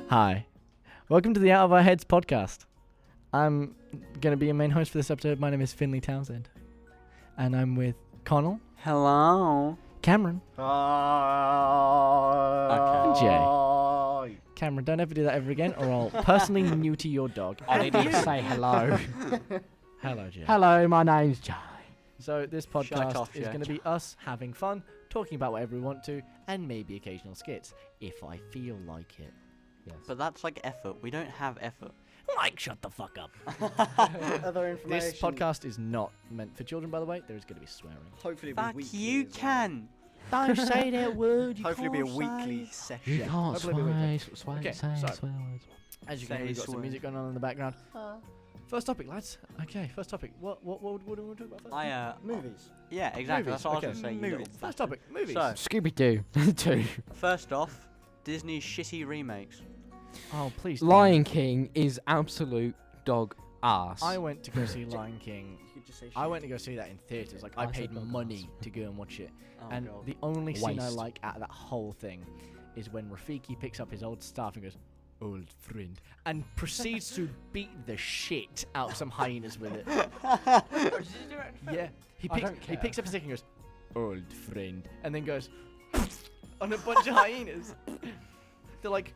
Hi. Welcome to the Out of Our Heads podcast. I'm going to be your main host for this episode. My name is Finley Townsend. And I'm with Connell, Hello. Cameron, Okay. Jay. Cameron, don't ever do that ever again or I'll personally neuter your dog. I need to say hello. Hello, Jay. Hello, my name's Jay. So this Shut podcast off, is Jay. going to be us having fun, talking about whatever we want to, and maybe occasional skits, if I feel like it. Yes. But that's like effort. We don't have effort. Mike, shut the fuck up. Other information. This podcast is not meant for children, by the way. There is going to be swearing. Hopefully it'll be Fuck weekly you as well. can. Don't say that word. Hopefully it'll be a weekly session. You Yeah, can't hopefully we will. swear, Okay, say so- swear words. As you can hear, Say we've got some swear. music going on in the background. First topic, lads. Okay, first topic. What do we want to talk about first? Movies. Yeah, exactly. Movies, That's what okay. I was going to say. you Movies. little First bastard. topic, movies. So- Scooby-Doo 2. First off, Disney's shitty remakes. Oh, please. don't. Lion King is absolute dog ass. I went to go see Lion King. You could just say I went to go see that in theaters. Like, I I said paid dog money ass. to go and watch it. Oh, And God. the only scene I Waste. like out of that whole thing is when Rafiki picks up his old staff and goes, "Old friend," and proceeds to beat the shit out of some hyenas with it. Yeah, he I don't picks care. up a stick and goes, "Old friend," and then goes on a bunch of hyenas. They're like,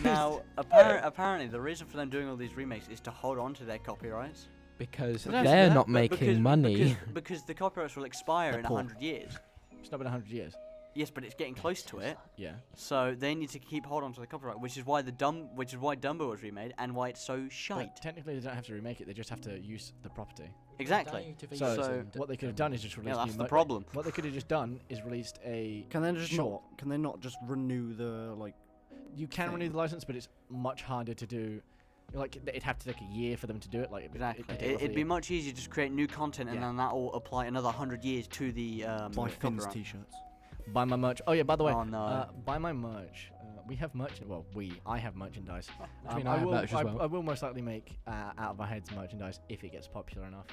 Now, apparently, the reason for them doing all these remakes is to hold on to their copyrights. because Did I say they're that? not But making money. Because the copyrights will expire They're in poor. 100 years. it's not been 100 years. Yes, but it's getting close to it. Yeah. So they need to keep hold on to the copyright, which is why Dumbo was remade and why it's so shite. But technically, they don't have to remake it. They just have to use the property. Exactly. So what they could have done is just Yeah, released. that's new the mo- problem. What they could have just done is released a. Can they just Short. not? Can they not just renew the like? You can thing. renew the license, but it's much harder to do. Like it'd have to take a year for them to do it. Like Exactly. could take roughly It'd be much easier to just create new content and Yeah. then that will apply another 100 years to the Buy Finn's copyright. t-shirts. buy my merch. Oh yeah, by the way, Oh, no. buy my merch. We have merch. Well, I have merchandise. I mean, I have will. merch as well. I will most likely make out of our heads merchandise if it gets popular enough.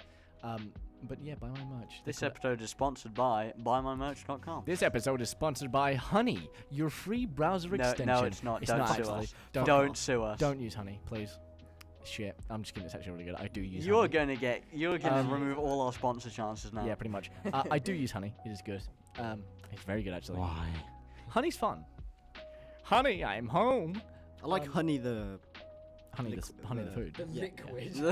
But yeah, buy my merch. This They're episode is sponsored by buymymerch.com. This episode is sponsored by Honey, your free browser No, extension. no, it's not. It's Don't not sue actually. us. Don't, Don't sue us. don't use Honey, please. Shit, I'm just kidding. It's actually really good. I do use. You're Honey. You're gonna Um, remove all our sponsor chances now. Yeah, pretty much. I do use Honey. It is good. It's very good actually. Why? Honey's fun. Honey, I'm home. I like Honey the. Honey, Liquid- honey, the the-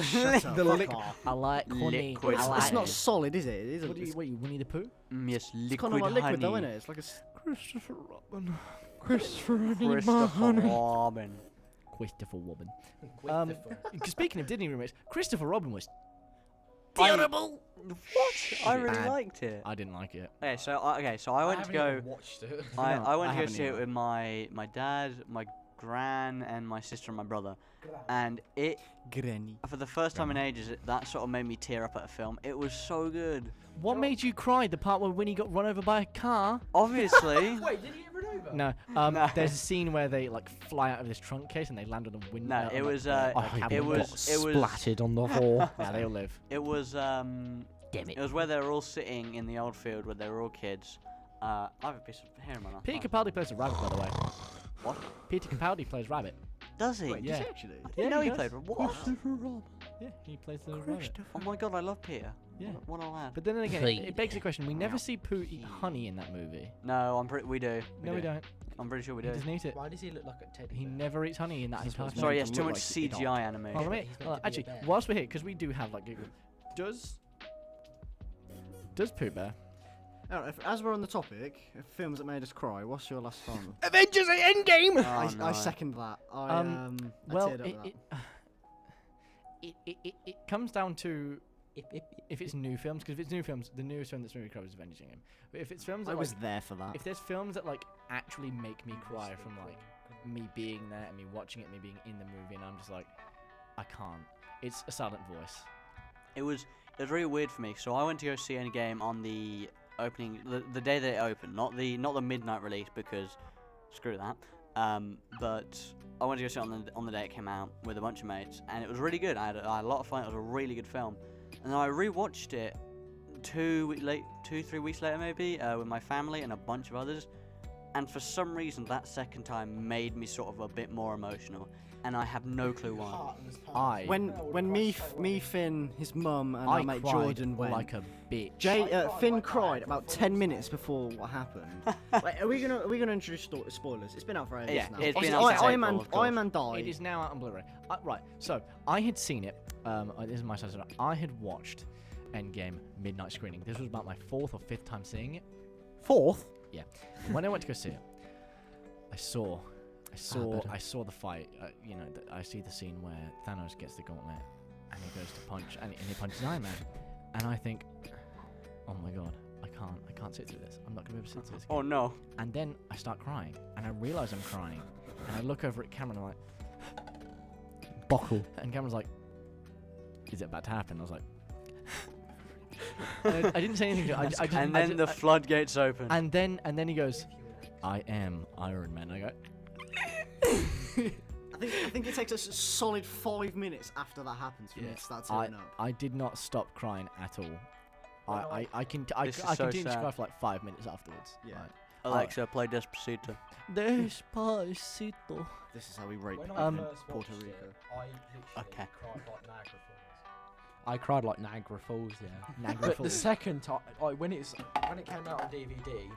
food. Shut up, The fuck lick- off. I like honey. Liquid. I It's, like it's not solid, is it? It is. What do you? Wait, Winnie the Pooh? Yes, It's liquid kind of like liquid, though, honey. isn't it? It's like a. Christopher Robin. Christopher Robin. Christopher Robin. Speaking of Disney remakes, Christopher Robin was I- terrible. What? I really Bad. liked it. I didn't like it. Okay, so I went to go. watched it. I No, went I to go haven't see it either. with my dad, my gran, and my sister and my brother. And it, Granny. for the first time in ages, that sort of made me tear up at a film. It was so good. What made you cry? The part where Winnie got run over by a car? Obviously. Wait, did he get run over? No. No. There's a scene where they like fly out of this trunk case and they land on a window. No, it was, I it hope was- he got it was- splatted on the floor. Yeah, they all live. It was Damn it was where they were all sitting in the old field where they were all kids. I have a piece of hair in my mouth. Peter Oh. Capaldi plays a rabbit, by the way. What? Peter Capaldi plays rabbit. Does he? Wait, Yeah. did you actually? I didn't know he does. played. What? Yeah, he plays the rabbit. Oh my god, I love Peter. Yeah. What a lad. But then again, Please. it begs the question: we never see Pooh eat honey in that movie. No, we do. No, we don't. I'm pretty sure we He do. doesn't eat it. Why does he look like a teddy He bear? never eats honey in that This is entire what's film. Sorry, meant yes, to too look much like it CGI animation. Hold on, wait. He's meant to be a Actually, bear. whilst we're here, because we do have like Google, does Pooh Bear? Alright, as we're on the topic of films that made us cry, what's your last film? Avengers Endgame. Oh, I no. second that. I Well, teared up it, with that. it comes down to if it's new films, because if it's new films, the newest film that's movie covers is Avengers Endgame. But if it's films I that was like, there for that. if there's films that like actually make me cry from like me being there and me watching it, me being in the movie, and I'm just like, I can't. It's a silent voice. It was really weird for me. So I went to go see Endgame on the opening, the day that it opened, not the midnight release because screw that. But I went to go see it on the day it came out with a bunch of mates, and it was really good. I had a lot of fun. It was a really good film, and then I rewatched it 2-3 weeks later maybe with my family and a bunch of others, and for some reason that second time made me sort of a bit more emotional, and I have no clue why. When me, Finn, his mum, and I our mate cried Jordan went. like a bitch. Finn cried about 10 minutes before what happened. Wait, are we gonna introduce spoilers? It's been out for ages Yeah, now. it's been Obviously, out since April, of course. Iron Man died. It is now out on Blu-ray. Right, so I had seen it. This is my side. I had watched Endgame midnight screening. This was about my 4th or 5th time seeing it. 4th. Yeah. When I went to go see it, I saw the fight. I see the scene where Thanos gets the gauntlet and he goes to punch and he punches Iron Man, and I think, oh my god, I can't sit through this. I'm not gonna be able to sit through this. Oh no. And then I start crying, and I realize I'm crying, and I look over at Cameron and I'm like, Buckle. and Cameron's like, is it about to happen? I was like, and I didn't say anything to him. And then the floodgates open. And then he goes, I am Iron Man. I go, I think it takes us a solid 5 minutes after that happens for me to start tearing up. I did not stop crying at all. I This is so continued to sad. cry for like 5 minutes afterwards. Yeah. Like, Alexa, play Despacito. Despacito. This is how we rate When I Um, first Puerto watched Rico. it, I literally Okay. cried like Niagara Falls. I cried like Niagara Falls, yeah. Niagara But the Falls. second time, like when it came out on DVD,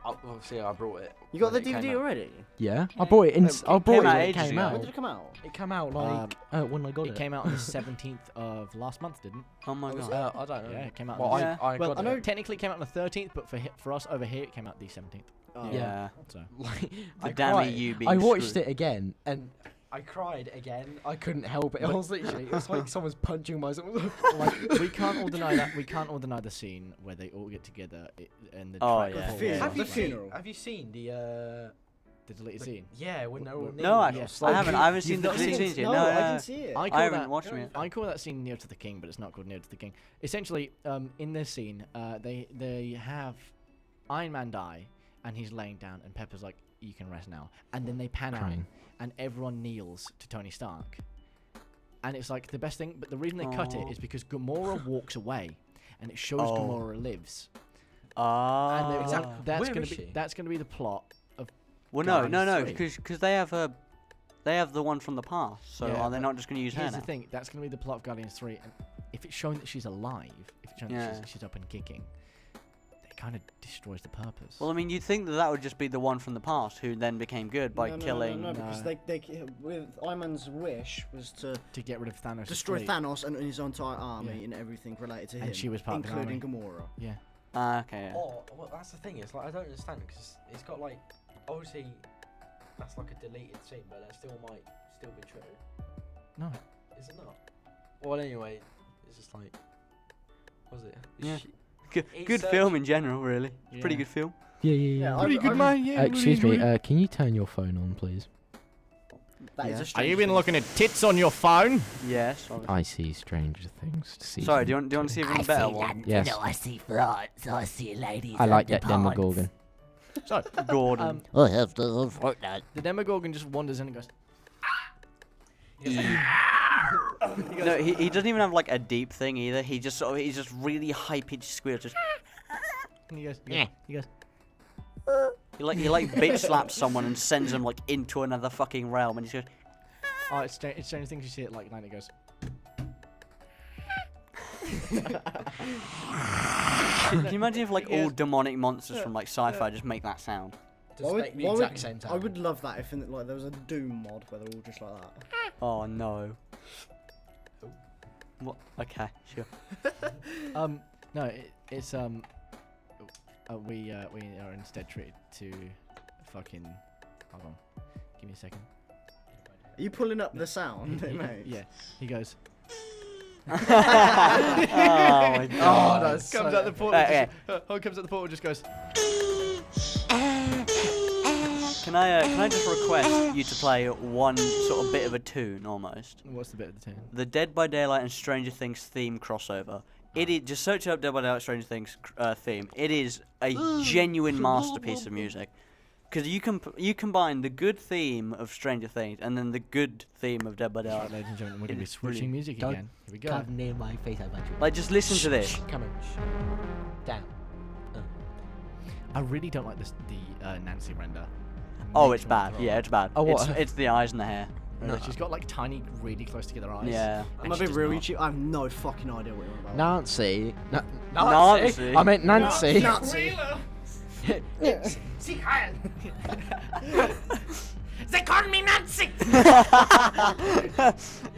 obviously I brought it. You got the when it came DVD out. already? Yeah, I bought it. I bought came it out when it ages came ago. out. When did it come out? It came out like when I got it. It came out on the 17th of last month, didn't it? Oh my was god. I don't know. Yeah, it came out. Well, on Yeah. I Well, got I know- it. technically it came out on the 13th, but for us over here, it came out the 17th. Oh. Yeah. So Like, The I damn cried. EU being I watched screwed. it again and I cried again. I couldn't help it. I was literally, it was like someone's punching myself. Like, we can't all deny that. We can't all deny the scene where they all get together and the Oh, track yeah. falls The off, funeral. like, funeral. Have you seen the the deleted the- scene. Yeah, when they're all No, No, kneeling. actually, Yes. I haven't. I haven't You've seen the not deleted seen scenes yet. No, No, I no. didn't see it. I call haven't that watched it. I call that scene Near to the King, but it's not called Near to the King. Essentially, in this scene, they have Iron Man die, and he's laying down, and Pepper's like, "You can rest now," and then they pan out, Crying. and everyone kneels to Tony Stark, and it's like the best thing. But the reason they cut it Aw. is because Gamora walks away, and it shows Oh. Gamora lives, Ah. and that's Where gonna is be she? that's gonna be the plot of. Well, no, Guardians 3. because they have the one from the past. So Yeah, are they but not just going to use her Here's now? the thing: that's gonna be the plot of Guardians 3, and if it's shown that she's alive, if it's shown that Yeah. she's up and kicking, it kind of destroys the purpose. Well, I mean, you'd think that would just be the one from the past who then became good by killing. No, because No. they with Iron Man's wish was to to get rid of Thanos. destroy Thanos and his entire army Yeah. and everything related to him, And she was part of the including Gamora. Yeah. Ah, okay. Yeah. Oh, well, that's the thing. It's like I don't understand because it's got like obviously that's like a deleted scene, but that still might still be true. No. Is it not? Well, anyway, it's just like was it? Yeah. She- Good, It's good such- film in general, really. Pretty Yeah. good film. Yeah, Yeah, Pretty good man. Yeah. Excuse me, can you turn your phone on, please? That is Yeah. a Are strange you been thing. looking at tits on your phone? Yes. obviously. I see Stranger Things. Sorry, do you want to see even a better one? Yes. I see frogs, I see ladies. I like at that the ponds. Demogorgon. So, Gordon. I have to avoid that. the Demogorgon just wanders in and goes. No, he doesn't even have like a deep thing either. He just he's just really high pitched squeal. Just And he goes. Yeah. He goes. he like bitch slaps someone and sends them like into another fucking realm, and he just goes. Oh, it's Stranger Things. You see it like night. It goes. Can you imagine if like all demonic monsters from like sci-fi just make that sound? Just Why make would- the why exact would- same time. I would love that if like there was a Doom mod where they're all just like that. Oh no. What? Okay, sure. No, it's we are instead treated to fucking. Hold on. Give me a second. Are you pulling up the sound it makes? Yeah. He goes. Oh my god. that's Comes so out the portal. Okay. Comes out the portal. Just goes. Can I just request you to play one sort of bit of a tune almost? What's the bit of the tune? The Dead by Daylight and Stranger Things theme crossover. It is just search up Dead by Daylight Stranger Things theme. It is a genuine masterpiece of music. Because you combine the good theme of Stranger Things and then the good theme of Dead by Right, Daylight. ladies and gentlemen, we're gonna be It's switching brilliant. music Don't again. Here we go. Come near my face, I want you. Like just listen to this. Come on. Down. I really don't like the Nancy render. Oh, Makes it's me bad. throw Yeah, up. it's bad. Oh, what? It's the eyes and the hair. Really, she's got like tiny, really close together eyes. Yeah. and I'm a she bit does real not. cheap. I have no fucking idea what you're on about. Nancy. Nancy. I meant Nancy. Nazi. They call me Nancy.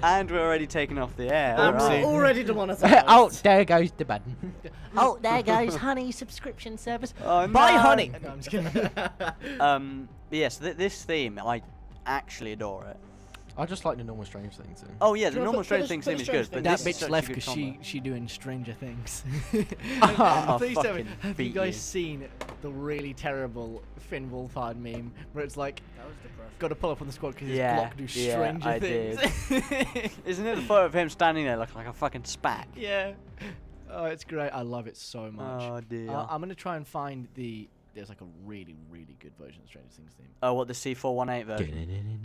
And we're already taking off the air. Oopsie. Alright. Already demonetized. Oh, there goes the button. Oh, there goes Honey subscription service. Oh, Bye, no. honey. No, I'm just kidding. Yes, this theme, I actually adore it. I just like the normal Strange Things. Oh yeah, Do the you wanna normal put Strange a- Things put a theme is Strange good, but Things That this is bitch such a left good because combo. she doing Stranger Things. I'll Please tell me, fucking have you beat guys you. seen the really terrible Finn Wolfhard meme where it's like, That was depressing. got to pull up on the squad because Yeah, his block do yeah, Stranger I Things. Isn't it the photo of him standing there looking like a fucking spack? Yeah. Oh, it's great. I love it so much. Oh dear. I'm gonna try and find there's like a really, really good version of Stranger Things theme. Oh, what, the C418 version?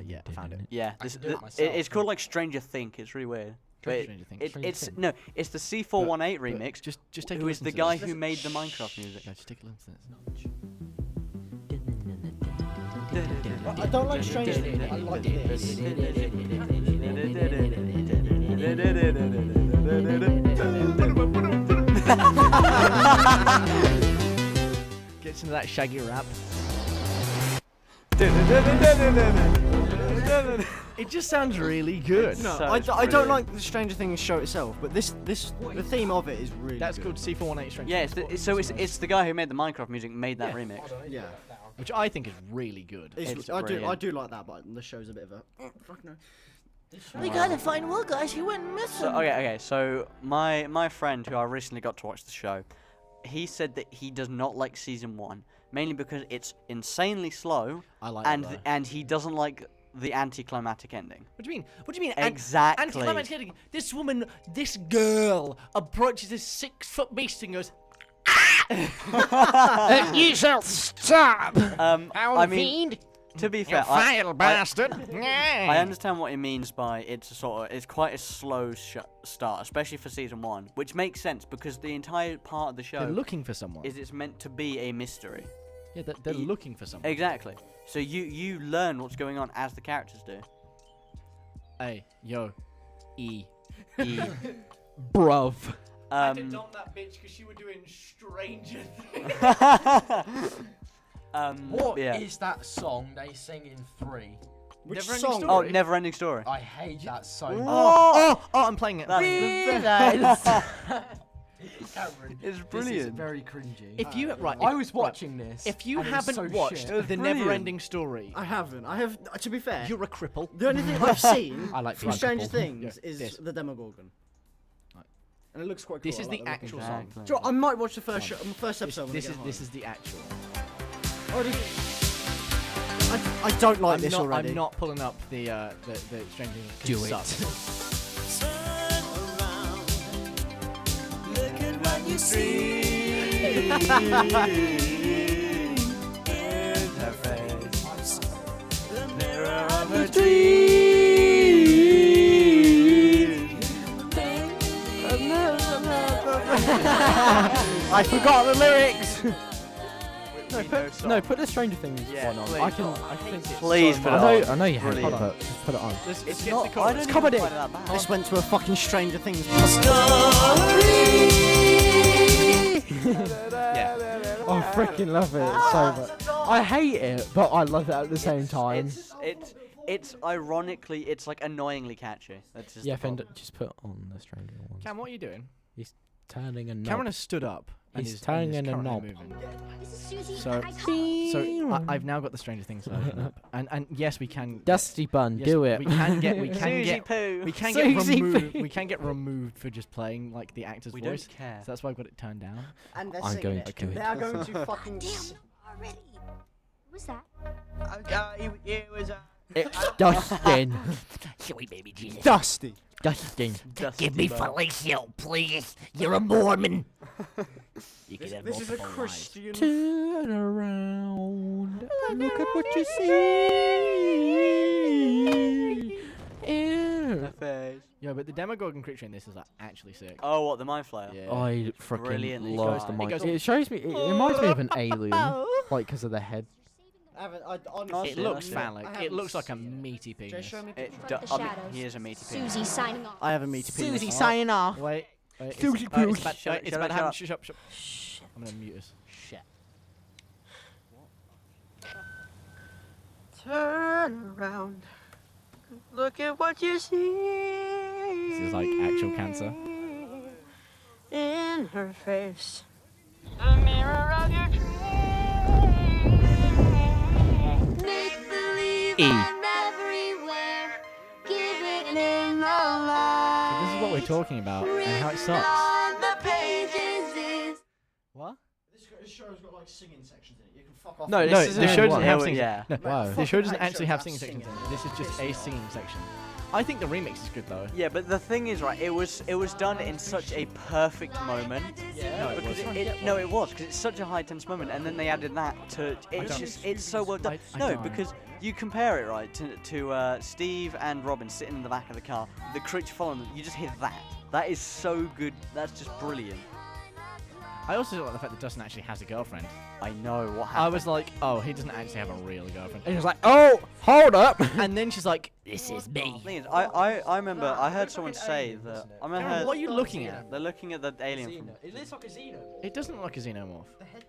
Yeah, I found it. Yeah, I this, can do it it's myself, called but- like Stranger Think. It's really weird. But Stranger Things. it's no, it's the C418 remix. Just take a Who is listen the to guy this. who made the Minecraft music? Yeah, just take a listen to this. I don't like Stranger Things. I like this. Gets into that shaggy rap. It just sounds really good. No, So I, it's I don't brilliant. like the Stranger Things show itself, but the theme of it is really That's good. called C418 Stranger Yeah, Things, so it's the guy who made the Minecraft music made that Yeah. remix. Yeah, which I think is really good. It's I brilliant. do like that, but the show's a bit of a. Fuck no. We gotta find more guys who went missing. So okay. So my friend who I recently got to watch the show, he said that he does not like season 1 mainly because it's insanely slow, I like and that. though. and he doesn't like the anticlimactic ending. What do you mean? What do you mean? Exactly. Anticlimactic ending. This woman, this girl, approaches this 6-foot beast and goes, You shall stop. I mean, to be fair, bastard. I understand what he means by it's quite a slow start, especially for season 1, which makes sense because the entire part of the show They're looking for someone. is it's meant to be a mystery. Yeah, they're you- looking for someone. Exactly. So you learn what's going on as the characters do. Hey, yo, E. Bruv. that bitch because she were doing Stranger Things. What yeah. is that song they sing in 3? Which Never-ending song? Story. Oh, never ending story. I hate that so much. Oh, I'm playing it. Cameron, It's this is brilliant. very cringy. If you right, I if- was watching this. If you and it was haven't so watched shit. It was the brilliant. Never-Ending Story, I haven't. I have. To be fair, you're a cripple. the only thing I've seen I like from Drunk Stranger Couple. Things Yeah, is this. the Demogorgon. Right. And it looks quite cool. This I is like the look of actual it. song. Exactly. Do you know what, I might watch the first episode when This I is get this home. is the actual. Oh, I don't like this not, already. I'm not pulling up the Stranger Things. 'cause Do it it. sucks. I forgot the lyrics. No, put the Stranger Things Yeah, one on. please. I can. Please put it I on. know you hate it, Brilliant. but just put it on. Let's It's get not. the I chorus. don't even Comedy. find it that bad. This went to a fucking Stranger Things. Yeah. I freaking love it so much. I hate it, but I love it at the same time. It's ironically, it's like annoyingly catchy. That's just Yeah, the Fender, problem. just put on the Stranger one. Cam, what are you doing? Turning a knob. Cameron has stood up. And He's is turning and is a currently knob. moving. This is Susie. So- I call- So I've now got the Stranger Things version up, and yes, we can. Dusty Bun, yes, do it. We can get Susie Poo. we can Susie get removed. Poo. We can get removed for just playing like the actor's We voice. don't care. So that's why I've got it turned down. And they're I'm singing going it. to do it. They are going to fucking. Damn, already. Who's that? Dustin. Sweet baby Jesus. Dusty. Dustin. Give me fellatio, please. You're a Mormon. You can have This is a multiple wives. Christian. Turn around. Look at what you see. Her face. Yeah, but the Demogorgon creature in this is like actually sick. Oh, what, the Mind Flayer? Yeah. I freaking Brilliant. It love goes- the it mic. goes- It shows me. It reminds me of an alien, like because of the head. I Oh, honestly, It looks that's it. phallic. I It haven't looks like a seen meaty Jay, penis. show me a It picture. I mean, he is a meaty penis. Susie signing off. I have a meaty penis. Susie signing off. Wait. It's, Susie it's Pooch. about, Shut- it's shut about up, having. shut Shut up. I'm gonna mute us. Shit. Turn around. Look at what you see. This is like actual cancer. In her face. The mirror of your dreams. Make believe E. I'm everywhere. Give it In the So light. this is what we're talking about and how it sucks. on the pages is. What? This show's got like singing sections in it. You can fuck off. No, No, this is the the show only doesn't one. have Yeah, singing. yeah. No, Wow. the show Fucking doesn't hate actually shows have about singing sections in singing. it. This is just a Piss me singing section. I think the remix is good though. Yeah, but the thing is, right? It was done in such a perfect moment. No, it Because wasn't. no, it was because it's such a high tense moment, and then they added that to. It's don't- just it's so well done. I No, don't. because you compare it right to Steve and Robin sitting in the back of the car, the creature following them. You just hear that. That is so good. That's just brilliant. I also like the fact that Dustin actually has a girlfriend. I know what I happened. was like, oh, he doesn't actually have a real girlfriend. And he was like, "Oh, hold up." And then she's like, This is me. Thing is, I remember I heard someone say alien, that. isn't it? I remember Aaron, heard, what are you looking at? they're looking at the alien. From, Xeno. It looks like a Xenomorph. It doesn't look like a xenomorph. The head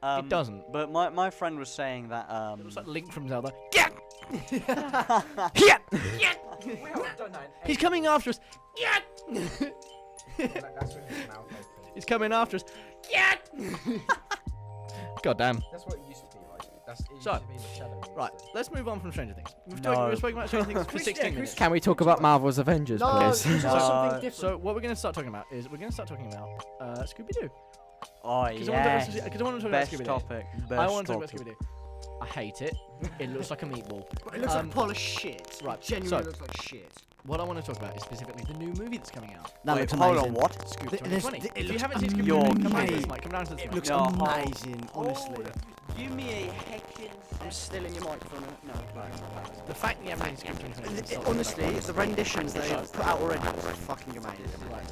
does. It doesn't. But my friend was saying that It looks like Link from Zelda. We haven't done that. He's coming after us. That's when his mouth open. He's coming after us. God damn. That's what it used to be like. It used So, to be the shadow Right, monster. let's move on from Stranger Things. We've No. spoken about Stranger Things for 16 minutes. Can we talk about Marvel's Avengers, No, please? this is No. something different. So what we're going to start talking about is we're going to start talking about Scooby-Doo. Oh Because yes. I want to talk about Best Scooby-Doo. topic. Best I want to talk about topic. Scooby-Doo. I hate it. It looks like a meatball. It looks Um, like a pile of shit. right, It genuinely so- looks like shit. What I want to talk about is specifically the new movie that's coming out. That Wait, looks hold amazing. on, what? Scooby Th- 2020. this- it If you looks haven't seen Scooby-Doo, You're come down to kidding. this mic. Come down to this It mic. looks No. amazing, honestly. Give me a heckin' I'm still in your microphone. No, The fact that you haven't seen Scooby-Doo 2020 is honestly, the renditions they put out already is fucking amazing.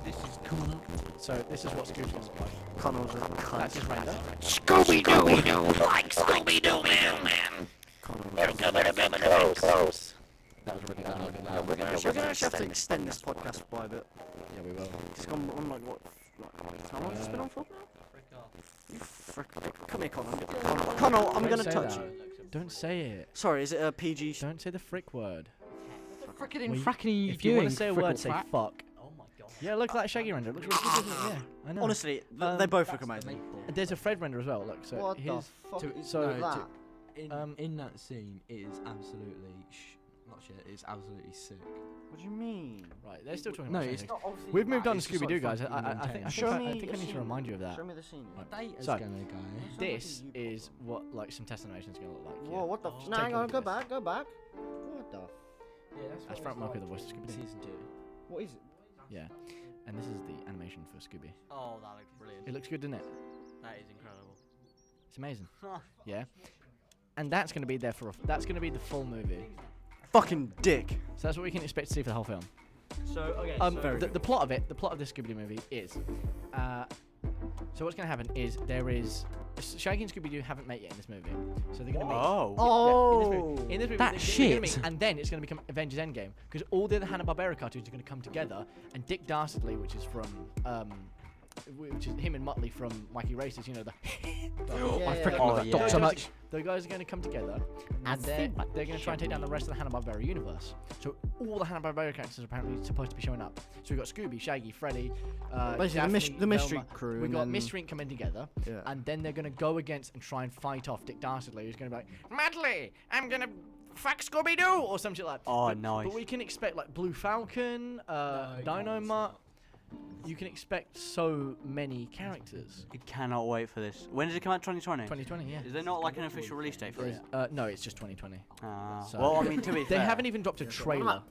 This is cool. So this is what Scooby-Doo looks like. Connell's a That's cunt. his render. Scooby-Doo, like Scooby-Doo, man. They're coming up close. That was really We're gonna actually have to extend this podcast by a bit. Yeah, we will. It's gone on like what? Like, how long has it been on for? You frick. Come here, Connell. Connell, I'm Don't gonna say touch that. you. Don't say it. Sorry, is it a PG? Don't say the frick word. Frickin' Well, fracking are you If you want doing? to say a frickle word, say frack? fuck. Oh my god. Yeah, look like Shaggy render. It looks really good, doesn't it? Yeah, I know. Honestly, they both look amazing. There's a Fred render as well. Look, so What the here's fuck to- is so- that? In that scene, it is absolutely not shit. It's absolutely sick. What do you mean? right. They're still talking No, about it's Stranger not obviously. We've moved that, on to it's just, Scooby Doo, like, guys. fucking I think intense. Show I me think I the need to scene. remind you of that. Show me the scene. Right. Data's So, gonna go. This is what like some test animation is going to look like. Whoa, Yeah. what the? Just No, take hang a on, look go at this. back, go back. What the? Yeah, That's what Frank it's Marco, like the voice of Scooby-Doo. Season 2. What is it? Yeah, and this is the animation for Scooby. Oh, that looks brilliant. It looks good, doesn't it? That is incredible. It's amazing. Yeah, and that's going to be there for. That's going to be the full movie. Fucking dick. So that's what we can expect to see for the whole film. So okay. The plot of it, the plot of this Scooby-Doo movie is, so what's going to happen is there is Shaggy and Scooby-Doo haven't met yet in this movie, so they're going to meet. Oh. Oh. In this movie, That's they're gonna shit. meet, and then it's going to become Avengers Endgame because all the other Hanna-Barbera cartoons are going to come together, and Dick Dastardly, which is from, which is him and Muttley from Wacky Races, you know the. I freaking Oh, love that yeah. dog so Those much. The guys are going to come together, and they're going to try and take down the rest of the Hanna-Barbera universe. So all the Hanna-Barbera characters are apparently supposed to be showing up. So we've got Scooby, Shaggy, Freddy, Basically, Daphne, the mystery Velma. crew. We've and got then- Mystery Inc. coming together, Yeah. and then they're going to go against and try and fight off Dick Dastardly, who's going to be like, Muttley, I'm going to fuck Scooby-Doo, or some shit like that. Oh, but, nice. But we can expect like Blue Falcon, No, Dino it's Mutt. You can expect so many characters. I cannot wait for this. When does it come out? 2020. 2020, yeah. Is there not like an official release date for it? No, it's just 2020. So- Well, I mean, to be They fair. haven't even dropped a trailer.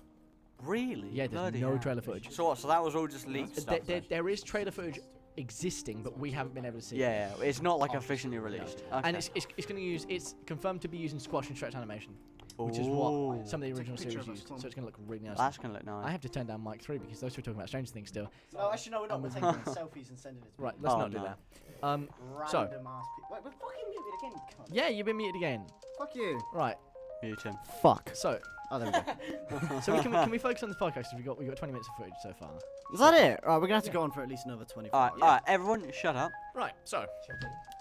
Really? Yeah, there's Bloody no hell. trailer footage. So what? So that was all just leaked stuff. There is trailer footage existing, but we haven't been able to see it. Yeah, yeah, it's not like officially released. Okay. And it's going to use, it's confirmed to be using squash and stretch animation. which is Ooh. what some of the Take a original picture series of us, used. come on. So it's gonna look really nice. That's gonna look nice. I have to turn down mic 3 because those two are talking about Stranger Things still. No, actually, no, we're not. We're taking selfies and sending it to Right, people. let's Oh, not do no. that. So- Random ass people. Wait, we're fucking muted again, you cunt. Yeah, you've been muted again. Fuck you. Right. Mute him. Fuck. So, Oh, there we go. can we focus on the podcast? 'Cause we got 20 minutes of footage so far. Is that it? Alright, we're gonna have to go on for at least another 24 Alright, hours. alright, everyone, shut up. Right. So,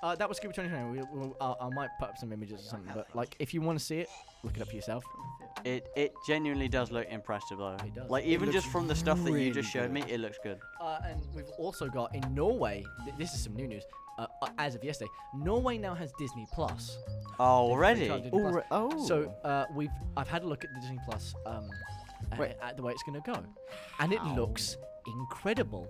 that was Scooby 2020. I might put up some images or something, but like, if you want to see it, look it up for yourself. It genuinely does look impressive though. It does. Like It even looks just from the stuff that you really just showed me, good. it looks good. And we've also got in Norway. This is some new news. As of yesterday, Norway now has Disney Plus. Oh, They've already? free-trialed Disney Plus. Oh. So I've had a look at the Disney Plus Wait. at the way it's gonna go, and it How? looks incredible.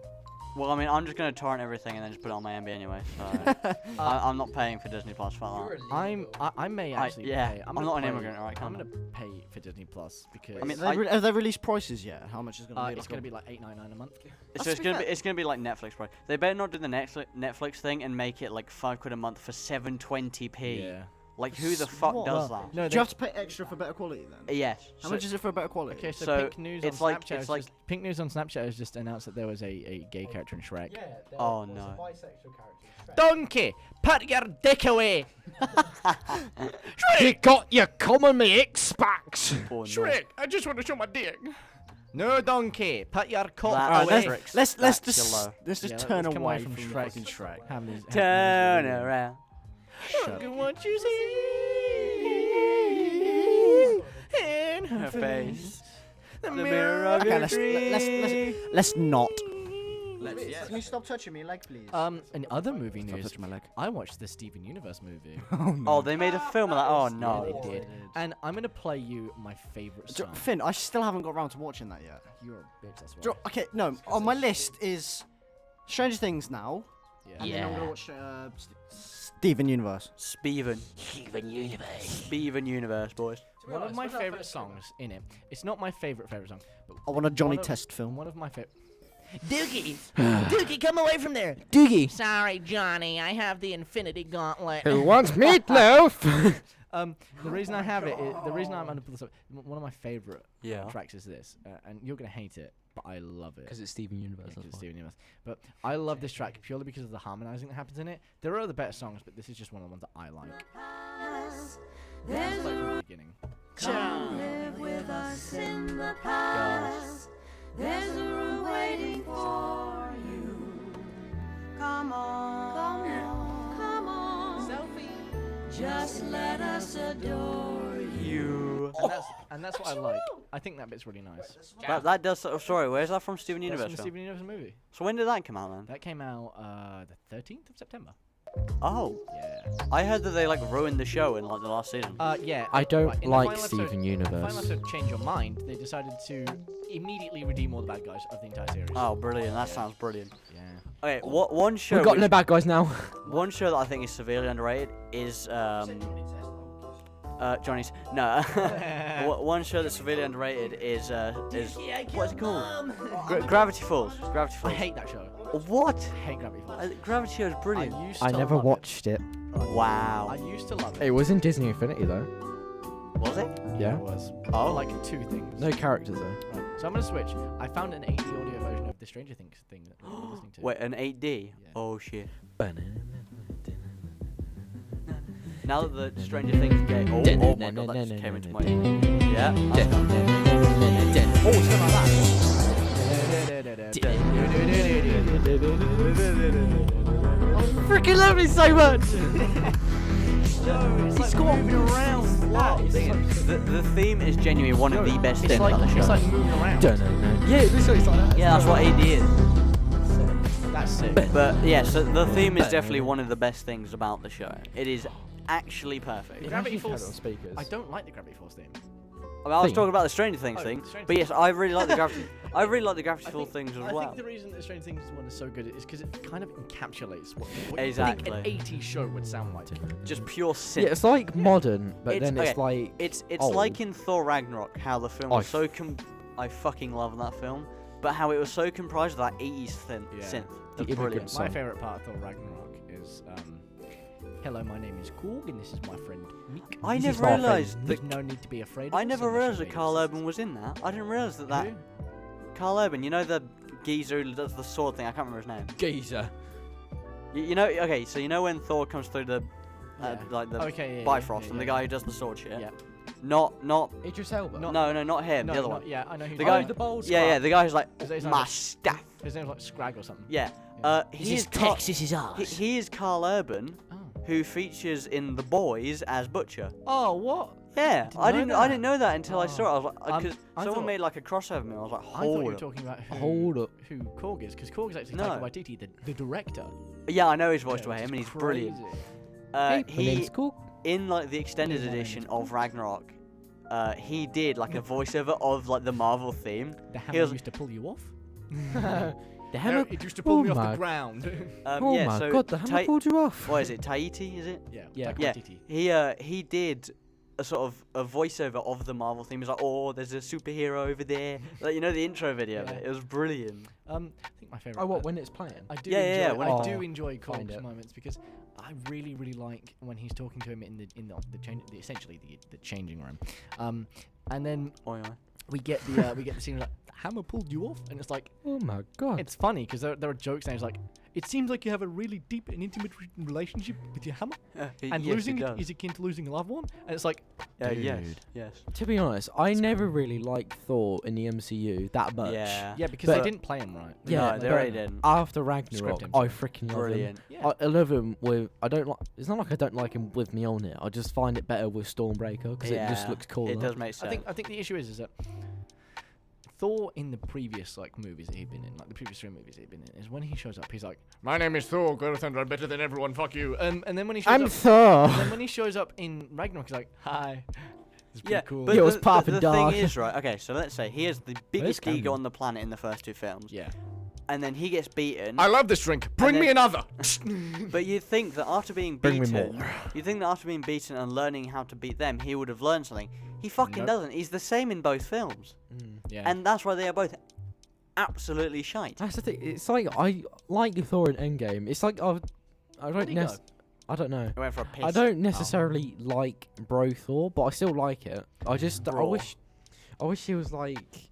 Well, I mean, I'm just gonna torrent everything and then just put it on my MB anyway. So I'm not paying for Disney Plus for You're that. a illegal. I may I- actually yeah, pay. I'm gonna not an pay- immigrant, alright, I'm calm gonna pay for Disney Plus because I mean, have they released prices yet? How much is it gonna be? it's Like gonna a- be like $8.99 a month. So That's it's gonna be fair. it's gonna be like Netflix, bro. They better not do the Netflix thing and make it like £5 a month for 720p. Yeah. Like who the fuck What? does that? No, Do you have to pay extra for better quality then? Yes. How so- much is it for better quality? Okay, so, So, Pink News it's on like- Snapchat. it's like- Pink News on Snapchat has just announced that there was a gay character in Shrek. Yeah, there Oh, was no. a bisexual character. in Shrek. Donkey, put your dick away. You got your common me X-Pax. Oh, no. I just want to show my dick. No, donkey, put your cock That away. was- Let's That's just low. let's just Yeah, turn let's come away away from from the Shrek. fucking Shrek. Have these- have Turn these- around. Look at what you see in her Her face. The mirror mirror of of Okay, your let's not. Yes. Can you stop touching me leg, please? In other movie Stop news, touching my leg. I watched the Steven Universe movie. Oh, they made a film of that. Oh no. Yeah, they did. And I'm gonna play you my favorite song. Finn, I still haven't got around to watching that yet. You're a bitch, that's why. Okay, no, on my list is Stranger Things now, Yeah. and then I'm Yeah. gonna watch Steven Universe. Steven. Steven Universe. Steven Universe, boys. To be One of honest, my when that favorite first came out- songs in it. It's not my favorite song, but I want a Johnny one of- Test film. one of my favorite. Doogie. Doogie, come away from there. Doogie. Sorry, Johnny. I have the Infinity Gauntlet. Who wants meatloaf? The reason I have it, the reason I'm gonna put this up, one of my favorite Yeah. tracks is this, and you're gonna hate it, but I love it. Because it's Steven Universe. Because it's Steven Universe. But I love this track purely because of the harmonizing that happens in it. There are other better songs, but this is just one of the ones that I like. It's like from the beginning. Come live with us in the Gosh. past. There's a room waiting for you. Come on, come on, come on. Selfie. Just let us adore you. You. And that's what I like. I think that bit's really nice. That does. Oh, sorry, where's that from? Steven That's Universe from the film? Steven Universe movie. So when did that come out then? That came out the 13th of September. Oh, Yeah. I heard that they like ruined the show in like the last season. Yeah. I don't right, in the like final episode- Steven in the final Universe. episode, Change Your Mind, they decided to immediately redeem all the bad guys of the entire series. Oh, brilliant! That Yeah. sounds brilliant. Yeah. Okay, one show. We've got which- no bad guys now. One show that I think is severely underrated is Johnny's. No, one show that's severely underrated is what's it called? Gravity Falls. Gravity I Falls. hate that show. What? I hate Gravity Falls. Gravity Falls is brilliant. I used I to never love watched it. It. I Wow. used to love it. It was in Disney Infinity though. Was it? Yeah. It was. Oh. For like two things. No characters though. Right. So I'm gonna switch. I found an 8D audio version of the Stranger Things thing that we're listening to. Wait, an 8D? Yeah. Oh shit. Now that the Stranger Things game. Oh my god, that just came into my. Yeah. that's gone. Oh, something like that. Freaking love me so much. It's like moving around. What? The theme is genuinely one of the best It's things like about the show. it's like moving around. Yeah, this is like that. Yeah, that's what AD is. That's sick. But yeah, so the theme is definitely one of the best things about the show. It is actually perfect. Gravity Actually had it Falls. on speakers. I don't like the Gravity Falls theme. I mean, I was Theme? talking about the Stranger Things Oh, thing, Stranger but Things. yes, I really like the Gravity. I really like the Gravity Falls things as I well. think the reason that Stranger Things one is so good is because it kind of encapsulates what you think Exactly. an 80s show would sound like. Just pure synth. Yeah, it's like modern, but It's- then it's okay, like It's old. like in Thor Ragnarok how the film was I so I fucking love that film, but how it was so comprised of that 80s Yeah. synth. The That's brilliant. immigrant My song. favorite part of Thor Ragnarok is hello, my name is Korg, and this is my friend Meek. I This is never my friend. realised that. There's no need to be afraid of I us, never and there realised should that be Carl us. Urban was in that. I didn't realise that Who? Carl Urban, you know the geezer who does the sword thing. I can't remember his name. Geezer. You know, okay, so you know when Thor comes through the, Yeah. like the Okay, yeah, Bifrost, yeah, and the yeah. guy who does the sword shit. Yeah. Not. Idris Elba. Not- No, not him. No, the other not- one. Yeah, I know who The you're guy- talking the bold Yeah, the guy who's like His name's my like- staff. His name's like Scrag or something. Yeah. Yeah. He is Texas is ours. he is Carl Urban, Oh. who features in The Boys as Butcher. Oh, what? Yeah, didn't I know didn't. I that. didn't know that until I saw it. I was like, Um, because I someone thought- made like a crossover of me. I was like, I thought you hold were up. talking about Hold up. who Korg is, because Korg is actually No. Taika Waititi, the director. Yeah, I know his voice Yeah, by which him, is and he's brilliant. crazy. My He name's Korg. in like the extended Here's my name, edition it's of Ragnarok, he did like a voiceover of like the Marvel theme. The He hammer was- used to pull you off. The hammer. it used to pull Oh me off my- the ground. Oh yeah, my so god, the hammer pulled you off. what is it? Tahiti, is it? yeah, Yeah. Taika Yeah. Waititi. He did a sort of a voiceover of the Marvel theme. He's like, oh, there's a superhero over there. Like, you know, the intro video of Yeah. it. It was brilliant. I think my favorite. Oh, what? When it's playing? I do Yeah, yeah, enjoy, when I it- do Oh, enjoy find Korg's it. moments because I really like when he's talking to him in the change, essentially the changing room, and then Oh, yeah. we get the scene like the hammer pulled you off, and it's like Oh my god. it's funny because there are jokes now. It's like it seems like you have a really deep and intimate relationship with your hammer, and yes, losing it it does. is akin to losing a loved one, and it's like Yes, dude. yes. To be honest, I never really liked Thor in the MCU that much. Yeah. yeah because But- they didn't play him right. Yeah, no, they but really didn't. After Ragnarok, him, I sorry. freaking love him. Brilliant. Yeah. I love him with. I don't like. It's not like I don't like him with Mjolnir. I just find it better with Stormbreaker because it just Yeah, looks cool. It does make sense. I think the issue is that Thor in the previous movies that he'd been in, like the previous 3 movies that he'd been in, is when he shows up, he's like, "My name is Thor, God of Thunder, I'm better than everyone, fuck you." And then when he shows I'm up, Thor. and then when he shows up in Ragnarok, he's like, "Hi, it's pretty yeah, cool." but Yo, it's the poppin' dog. thing is, right, okay, so let's say he has the biggest can ego be. on the planet in the first 2 films, yeah, and then he gets beaten. I love this drink. Bring then- me another. But you'd think that after being Bring me beaten, more. you'd think that after being beaten and learning how to beat them, he would have learned something. He fucking Nope. doesn't. He's the same in both films, Yeah, and that's why they are both absolutely shite. That's the thing. It's like I like Thor in Endgame. It's like I Where'd don't he know. go? I don't know. He went for a piss. I don't necessarily like Bro Thor, but I still like it. I Bro. wish he was like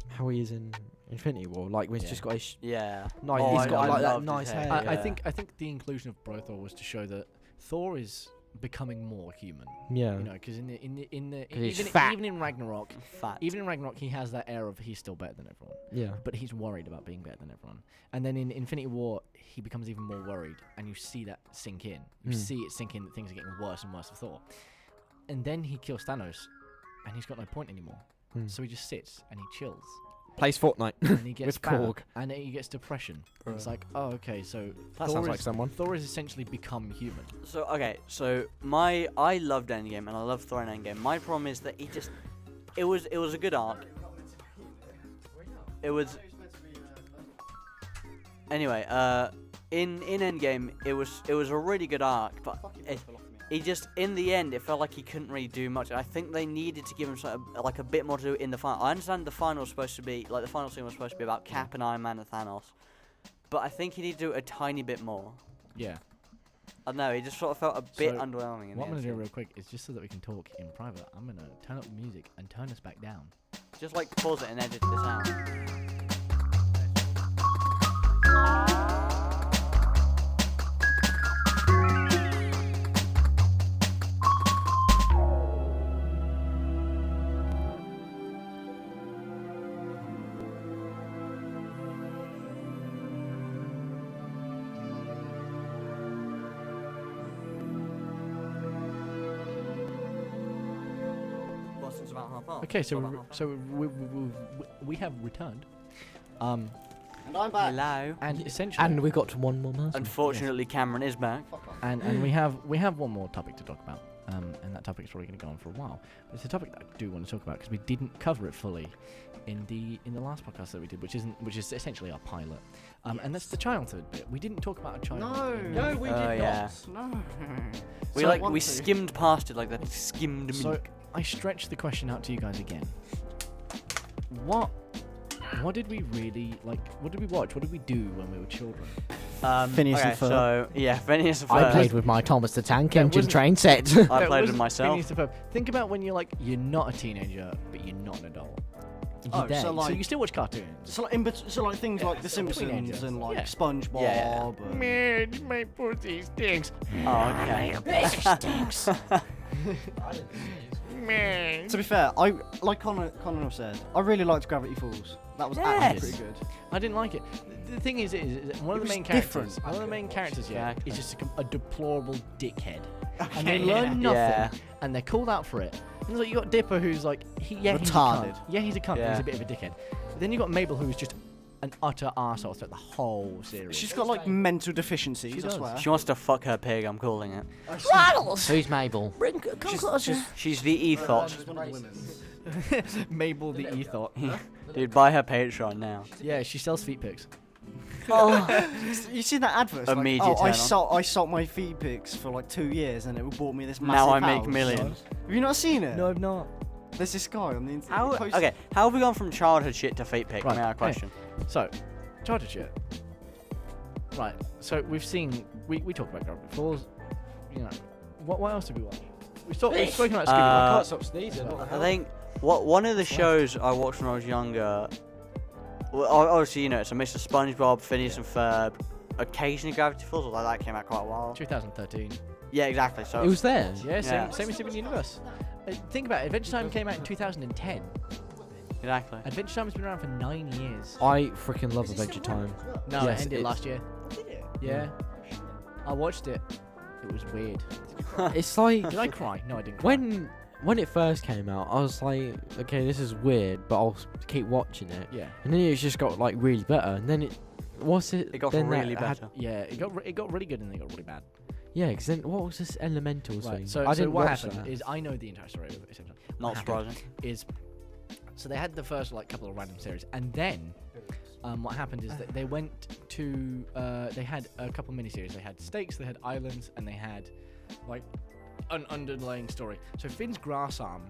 how he is in Infinity War. Like when he's Yeah. just got his Yeah. like Oh, he's got I like that loved his nice hair. hair. I yeah. think the inclusion of Bro Thor was to show that Thor is becoming more human. Yeah. You know, because in the 'Cause he's even fat. even in Ragnarok, Fat. even in Ragnarok, he has that air of he's still better than everyone. Yeah. But he's worried about being better than everyone. And then in Infinity War, he becomes even more worried, and you see that sink in. You Mm. see it sink in that things are getting worse and worse for Thor. And then he kills Thanos, and he's got no point anymore. Mm. So he just sits and he chills, Plays Fortnite. and he gets With fat, Korg. and he gets depression. And it's Bruh. like, oh, okay, so That Thor sounds like is- someone. Thor has essentially become human. So okay, so I loved Endgame and I love Thor in Endgame. My problem is that it was a good arc. It was anyway. In Endgame, it was a really good arc, but he just in the end it felt like he couldn't really do much. I think they needed to give him like a bit more to do in the final. I understand the final was supposed to be like the final scene was supposed to be about Cap and Iron Man and Thanos, but I think he needed to do a tiny bit more. Yeah. I don't know, he just sort of felt a bit So, underwhelming. In What I'm the gonna do end. real quick is just so that we can talk in private. I'm gonna turn up the music and turn us back down. Just like pause it and edit this out. Well, since about half past. Okay, so Well, about half we have returned, um, And I'm back. Hello. and essentially, And we got to one more person. Unfortunately, Cameron is back. and we have one more topic to talk about, and that topic is probably going to go on for a while. But it's a topic that I do want to talk about because we didn't cover it fully in the last podcast that we did, which is essentially our pilot, and that's the childhood bit. We didn't talk about our childhood. No, no, we did yeah. not. No. We So I like want we to. skimmed past it like that skimmed So milk. I stretched the question out to you guys again. What did we really like? What did we watch? What did we do when we were children? Phineas okay, and Ferb. so yeah, Phineas and I Ferb. played with my Thomas the Tank That Engine wasn't- train set. I That played with wasn't myself. Phineas and Ferb. Think about when you're like, you're not a teenager, but you're not an adult. Oh, You're there, so, like- you still watch cartoons. So like, so like things like The Simpsons teenagers. and like Yeah. SpongeBob. Yeah. And... Man, my pussy stinks. Oh, okay. Man. To be fair, I like Connor said, I really liked Gravity Falls. That was actually pretty good. I didn't like it. The thing is one of the was main characters. different. One of the main characters, yeah, Exactly. is just a deplorable dickhead, and they Okay, learn nothing, Yeah. and they're called out for it. And it's like you got Dipper, who's like, he's a Retarded. cunt. Yeah, he's a cunt. Yeah. He's a bit of a dickhead. But then you got Mabel, who's just an utter arsehole throughout the whole series. She's got like mental deficiencies, She I does. swear. She wants to fuck her pig. I'm calling it. Waddles! Who's Mabel? Bring, come closer. She's the ethot. Mabel the Ethot. Dude, buy her Patreon now. Yeah, she sells feet pics. You see that advert? It's Immediate like, oh, turn on. I sold my feed pics for like 2 years and it bought me this massive Now I make house. millions. Have you not seen it? No, I've not. There's this guy on the internet. How? he posts- Okay, how have we gone from childhood shit to feet pic? Right, May I hey. question? So, childhood shit. Right. So we've talked about Gravity Falls. You know, what else did we watch? We've spoken about Scooby. I Uh, can't stop sneezing. What the I hell? think one of the shows I watched when I was younger. Well, obviously, you know, it's a mix of SpongeBob, Phineas and Ferb, occasionally Gravity Falls. Although that came out quite a while. 2013. Yeah, exactly. So It was there. Yeah, Yeah. same as Steven Universe. Think about it. Adventure Time came out in 2010. exactly. Adventure Time has been around for 9 years. I freaking love Adventure Time. No, Yes, it ended it's- last year. Yeah. I watched it. It was weird. It's like Did I cry? No, I didn't cry. when it first came out, I was like, okay, this is weird, but I'll keep watching it. Yeah. And then it just got like really better. And then it It got then that really had- better. Yeah, it got really good and then it got really bad. Yeah, because then what was this Elementals Right. thing? So, I so didn't what watch happened that. is I know the entire story of it. Essentially. Not What happened surprising. Is so they had the first like couple of random series, and then what happened is that they went to they had a couple of miniseries. They had Stakes, they had Islands, and they had like an underlying story. So Finn's grass arm,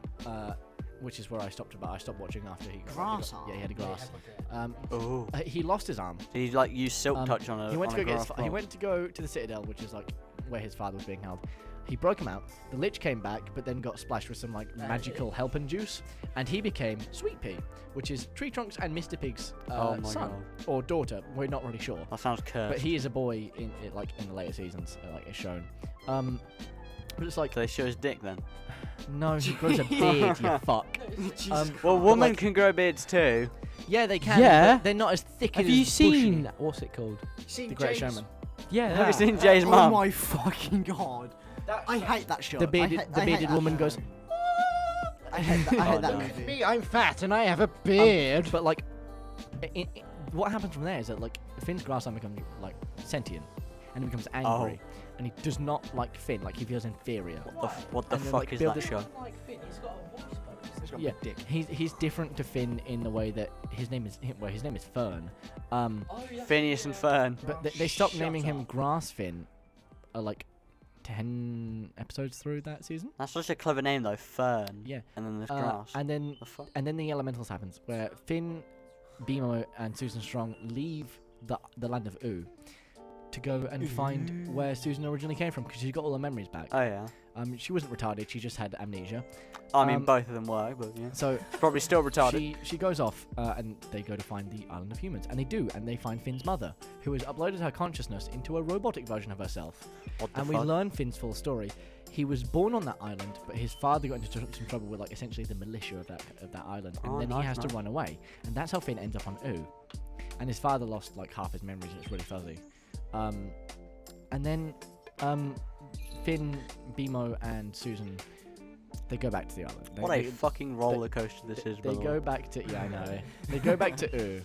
which is where I stopped watching after he Grass arm? Yeah, he had a grass. Oh. He lost his arm. Did he like use silk Um, touch on a? He went on to a go grass he block? went to go to the Citadel, which is like where his father was being held. He broke him out. The Lich came back, but then got splashed with some like magical helping juice, and he became Sweet Pea, which is Tree Trunks and Mr. Pig's Oh my son god. or daughter. We're not really sure, That sounds cursed. but he is a boy in the later seasons, like it's shown. But it's like So they show his dick then. no, he grows a beard. You fuck. Well, but, women like, can grow beards too. yeah, they can. Yeah. but they're not as thick Have as you bushy. seen what's it called? The Great Showman? Yeah. Have you that. seen Jay's Oh mum? my fucking god. I hate that show. The bearded woman goes. I hate that, I hate Oh, that no. movie. Me, I'm fat and I have a beard. But like, what happens from there is that like Finn's grass arm becomes like sentient, and he becomes angry, and he does not like Finn. Like he feels inferior. What the And then, fuck like, is build that it- show? Yeah, he's different to Finn in the way that his name is Fern. Phineas and Fern. But they stopped naming him Grass Finn, like 10 episodes through that season. That's such a clever name though, Fern. Yeah. And then there's grass. And then The fuck? the Elementals happens, where Finn, Beemo, and Susan Strong leave the land of Oo to go and find where Susan originally came from, because she's got all her memories back. Oh yeah. She wasn't retarded; she just had amnesia. I mean, Um, both of them were, but yeah. So It's probably still retarded. she goes off, and they go to find the island of humans, and they do, and they find Finn's mother, who has uploaded her consciousness into a robotic version of herself. What the And fuck? we learn Finn's full story. He was born on that island, but his father got into some trouble with like essentially the militia of that island, and Oh, then he nice, has nice. to run away, and that's how Finn ends up on Oo. And his father lost like half his memories, and it's really fuzzy. And then Finn, Beemo, and Susan, they go back to the island. What a fucking roller coaster this is, by They the go way. back to yeah, I know. They go back to Oo,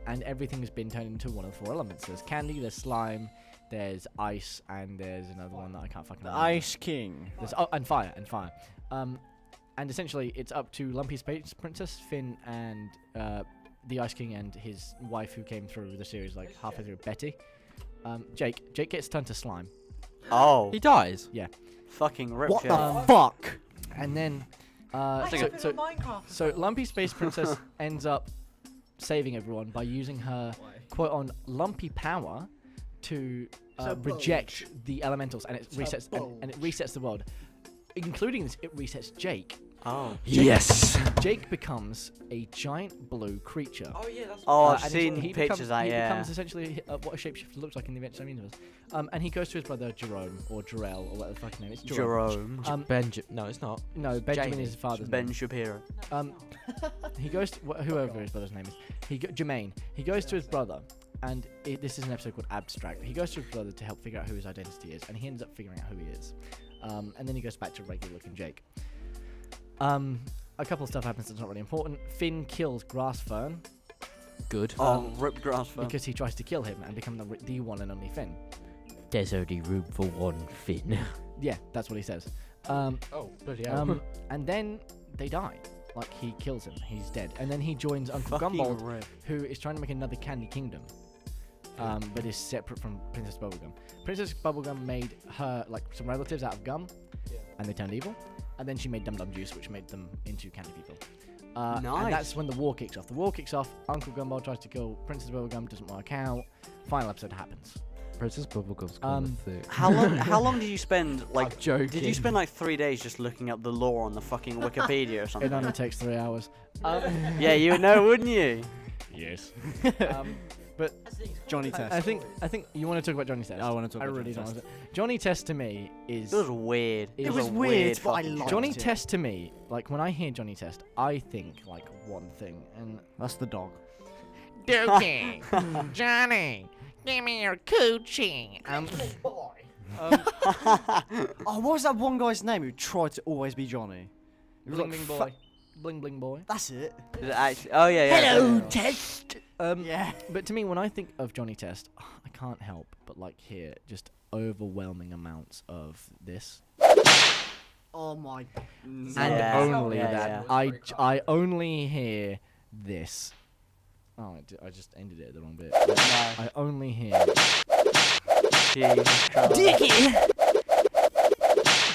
and everything has been turned into one of the 4 elements. There's candy, there's slime, there's ice, and there's another one that I can't fucking The remember. Ice King. There's, and fire. And essentially, it's up to Lumpy Space Princess, Finn, and the Ice King and his wife, who came through the series like halfway through, Betty. Jake gets turned to slime, Oh, He dies. fucking rip What shit. the fuck? and then like so Lumpy Space Princess ends up saving everyone by using her quote on lumpy power to So reject the elementals, and it So resets and it resets the world. Including this, it resets Jake. Oh. Yes. Jake becomes a giant blue creature. Oh yeah, that's. Oh, I've and seen he pictures becomes, of that, he yeah. becomes essentially what a shapeshifter looks like in the Adventure Time universe. And he goes to his brother Jerome or Jarell or whatever the fucking name is. Jerome. No, it's not. No, Benjamin Jamie. is his father's Ben name. Shapiro. He goes to whoever his brother's name is. Jermaine. He goes to his brother, and this is an episode called Abstract. He goes to his brother to help figure out who his identity is, and he ends up figuring out who he is. And then he goes back to regular looking Jake. A couple of stuff happens that's not really important. Finn kills Grassfern Good. Oh, rip grass for. because he tries to kill him and become the one and only Finn. There's only room for one Finn. Yeah, that's what he says. Oh, bloody hell. And then they die. Like, he kills him. He's dead. And then he joins Uncle Fucking Gumball, rip. who is trying to make another Candy Kingdom, but is separate from Princess Bubblegum. Princess Bubblegum made her, like, some relatives out of gum, and they turned evil. And then she made Dum Dum Juice, which made them into candy people. And Nice. that's when the war kicks off. The war kicks off. Uncle Gumball tries to kill Princess Bubblegum, doesn't work out. Final episode happens. Princess Bubblegum's kind of thick. How long did you spend? Like, joking. did you spend like 3 days just looking up the lore on the fucking Wikipedia or It something? only takes 3 hours. Yeah, you would know, wouldn't you? Yes. But Johnny Test. I think you want to talk about Johnny Test. I want to talk about really Johnny don't. Johnny Test to me is It was weird. It It was was a weird, but I fucking liked show. Johnny it. Test to me. Like, when I hear Johnny Test, I think like one thing, and That's the dog. Dookie, Johnny, give me your coochie. Oh, what was that one guy's name who tried to always be Johnny? He was bling like, bling boy, bling bling boy. That's it. Is it actually? Oh yeah, yeah. Hello, Test. Yeah. But to me, when I think of Johnny Test, I can't help but like hear just overwhelming amounts of this, Oh my. and Yeah. only Yeah, that. yeah. I only hear this. Oh, I just ended it at the wrong bit. No. I only hear. Jesus Christ. Dickie.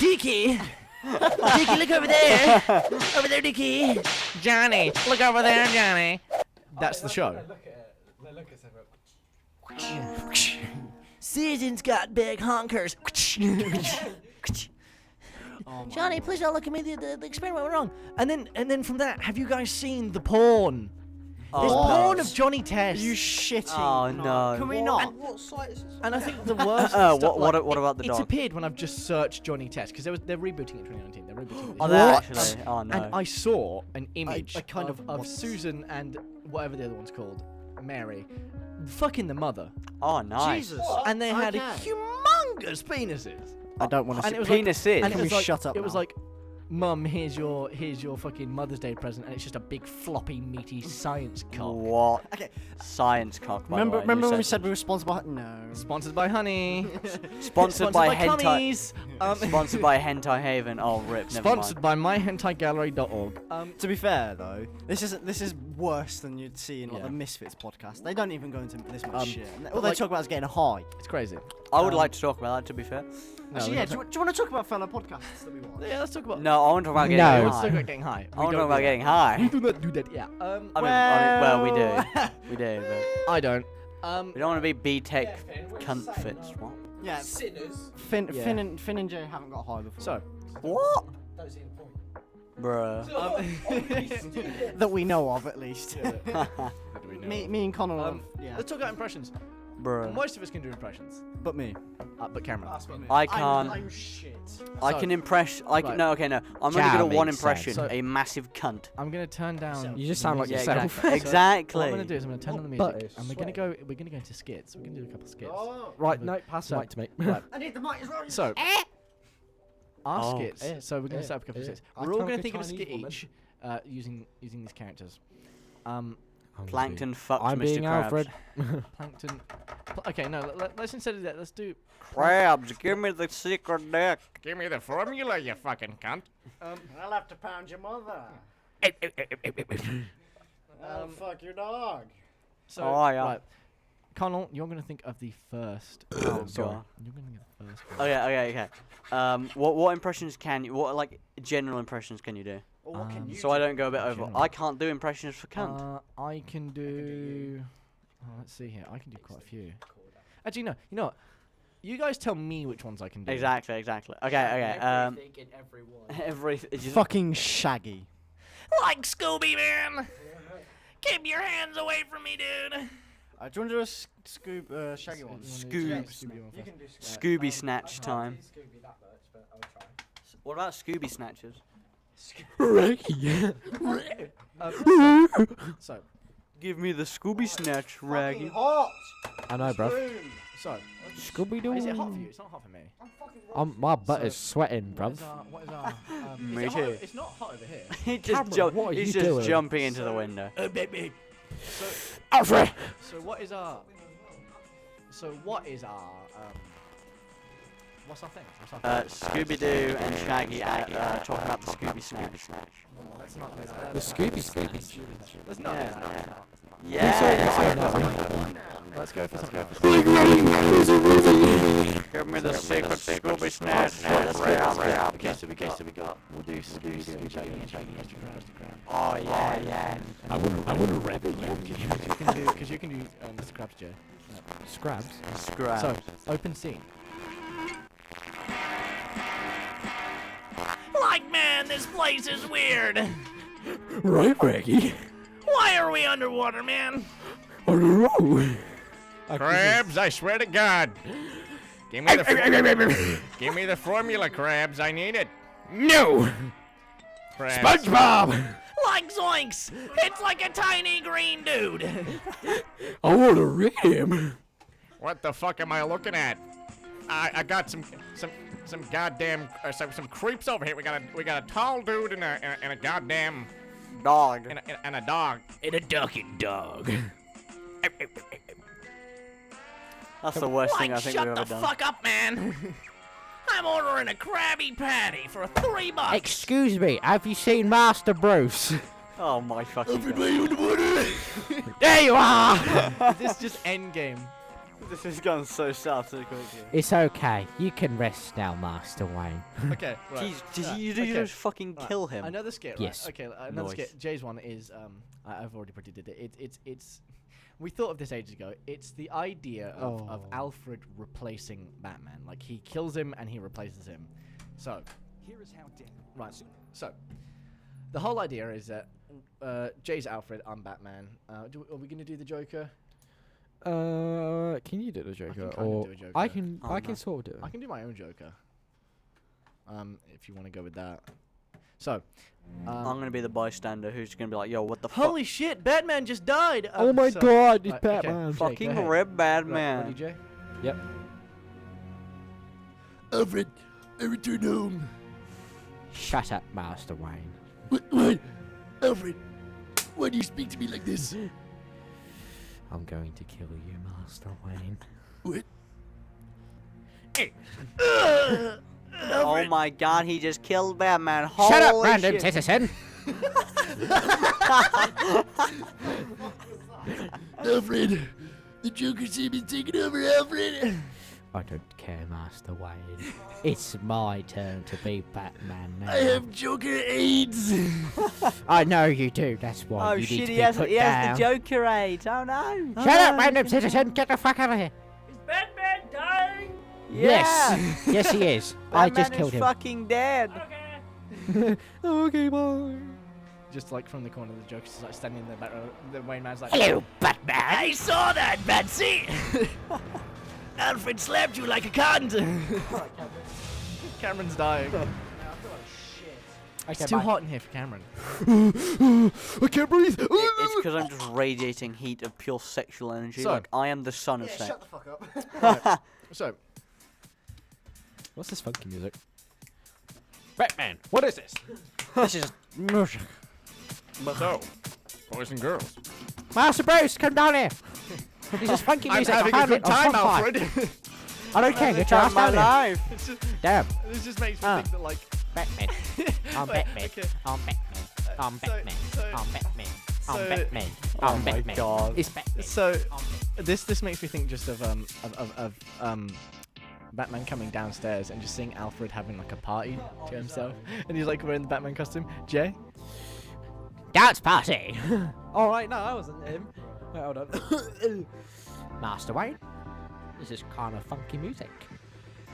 Dickie. Dickie, look over there. Over there, Dickie. Johnny, look over there, Johnny. That's the show. Look at it. Look at it. Susan's got big honkers. Oh my Johnny, God. please don't look at me. The experiment went wrong. And then from that, have you guys seen the porn? There's Oh, porn no. of Johnny Test. You shitting. Oh, no. Can we not? What site is this? And I think the worst. What- stuff, what- like, what about the It's dog? appeared when I've just searched Johnny Test because they're rebooting it in 2019. They're rebooting it. Oh, this that year. actually. Oh no. And I saw an image I kind of of Susan and whatever the other one's called, Mary, fucking the mother, Oh nice. Jesus. and they had Okay. humongous penises. I don't want to And see. it was like- Penises. And it Can was we like, shut up It was now? like, Mum, here's your fucking Mother's Day present, and it's just a big floppy meaty science cock. What? Okay. Science cock. By Remember, the way, remember you when we said said we were sponsored by? No. Sponsored by Honey. sponsored by hentai. Cummies. Sponsored by Hentai Haven. Oh rip. Never Sponsored by myhentaigallery.org. To be fair though, this is worse than you'd see in like Yeah. the Misfits podcast. They don't even go into this much Um, shit. but All they like- talk about is getting high. It's crazy. mind. I would um, like to talk about that. To be fair. No, Actually, we're yeah. not Do you want to talk about fellow podcasts that we watch? Yeah, let's talk about. No, I want to talk about getting No. Let's high. talk about getting high. I want to talk about getting high. We do not do that. Yeah. I mean, well, we do. We do, but I don't. we don't want to be B-Tech Yeah, Finn, we're cunt saying, fits. What? Yeah. Sinners. Finn, Yeah. Finn and Jay haven't got high before. So. What? Don't see the point. Bruh. that we know of at least. me and Connor. Yeah. Let's talk about impressions. Bruh. Most of us can do impressions, But me. but Cameron. I can't. I'm shit. I So- can impress. I can. Right. No, okay, no. I'm only good at Jamie one said. impression. So- A massive cunt. I'm gonna turn down. You just sound like Yeah, yourself. exactly. So Exactly. What I'm gonna do is I'm gonna turn on the But- music, and we're gonna go into skits. We're gonna do a couple of skits. Right, no, pass So- the mic to me. Right. I need the mic as well. So. Our Oh. skits. So we're gonna set up a couple of skits. I We're all can't gonna be think of a Chinese skit woman. each, using these characters. Plankton fucked I'm Mr. being Krabs. Alfred. Plankton. Okay, no. Let's instead of that, let's do. Krabs, give me the secret deck. Give me the formula, you fucking cunt. I'll have to pound your mother. Fuck your dog. So, Oh, yeah. right. Connell, you're gonna think of the first. Oh, sorry. God. You're gonna think of the first. Okay. What impressions can you? What like general impressions can you do? Or what can you So I don't go a bit over. general. I can't do impressions for cunt. I can do. Oh, let's see here. I can do quite a few. Actually, no. You know what? You guys tell me which ones I can do. Exactly. Okay. Everything in everyone. Fucking Shaggy. Like Scooby, man. Keep your hands away from me, dude. Do you want to do a Shaggy one? Scoob. You can do Scooby snatch time. Scooby that much, but I'll try. What about Scooby snatchers? So, Give me the Scooby snatch, Raggy. Hot! I know, bruv. so Scooby Doo. is it hot for you? It's not hot for me. My butt is So, sweating, What bruv. is our Me is it hot- too. It's not hot over here. He Cameron, just what are he's you just doing? jumping into the window. Alfred. So what is our? So what is our? What's our thing? Scooby Doo and Shaggy talking about the Scooby snatch. Let's not. The Scooby Snatch. Let's not. Yeah. Let's go for something else. Give me the secret Scooby snatch. Okay, so we got. We'll do Scooby, Shaggy, and Mr. Krabs. Oh yeah. I wouldn't rap it. Because you can do Mr. Krabs, Joe. Scrabs. Scrap. So open scene. Like, man, this place is weird. Right, Raggy. Why are we underwater, man? I don't know. Krabs, I swear to God. Give me the formula, Krabs. I need it. No. Krabs. SpongeBob. Like Zoinks! It's like a tiny green dude. I want to read him. What the fuck am I looking at? I got some goddamn some creeps over here. We got a tall dude and a goddamn Dog. and a dog. And a ducking dog. That's the worst thing I Like, think we've shut ever the done. fuck up, man. I'm ordering a Krabby Patty for $3. Excuse me, have you seen Master Bruce? Oh my fucking God. There you are! Is this just endgame? This has gone so south so quickly. It's okay. You can rest now, Master Wayne. Okay. Right. Jeez, did Yeah, you okay. just fucking Right. kill him? Another skit. Right? Yes. Okay. Another Nice. skit. Jay's one is I've already predicted it. It's. We thought of this ages ago. It's the idea of Alfred replacing Batman. Like he kills him and he replaces him. So. Here is how Dan. Right. So. The whole idea is that Jay's Alfred, I'm Batman. Are we gonna do the Joker? Can you do the Joker? kinda Or do a Joker. I can, Oh, I can no. sort of do it. I can do my own Joker. If you want to go with that. So. I'm gonna be the bystander who's gonna be like, yo, what the fuck? Holy shit! Batman just died. Oh my so- God, it's Right, okay. Batman. Jay, go Fucking ahead. Red Right, Batman. ready, Jay? Yep. Alfred, I returned home. Shut up, Master Wayne. What? Alfred, why do you speak to me like this? I'm going to kill you, Master Wayne. What? Oh my God, he just killed Batman. Shut up, Holy random shit. citizen! Alfred, the Joker seems taking over, Alfred. I don't care, Master Wayne. It's my turn to be Batman now. I have Joker AIDS. I know you do. That's why Oh you need shit, to he be has put the down. Joker AIDS. Oh no. Shut up, random citizen! Get the fuck out of here! Is Batman dying? Yes, yes, he is. I just Batman killed is him. fucking dead. Okay. Okay, bye. Just like from the corner of the Joker's just like standing in the back row. The Wayne Man's like, Hello, Batman. I saw that, Batsy. Alfred slapped you like a cunt. Cameron's dying. It's too hot in here for Cameron. I can't breathe. It's because I'm just radiating heat of pure sexual energy. So- like I am the son of sex. Shut the fuck up. So, What's this funky music? Batman, what is this? This is Music. So, boys and girls, Master Bruce, come down here. This is funky I'm music. having I a found good it on time, Spotify. Alfred. I don't care. Get your time ass of my down here. life. it's just, Damn. this just makes me Ah. think that like. Batman. I'm Wait, Batman. okay. I'm Batman. I'm so- Batman. so- I'm Batman. I'm so- Batman. Oh I'm my Batman. God. It's Batman. So, this makes me think just of Batman coming downstairs and just seeing Alfred having like a party to himself, and he's like wearing the Batman costume. Jay. Dance party. All right, no, that wasn't him. Wait, hold on. Master Wayne. This is kind of funky music.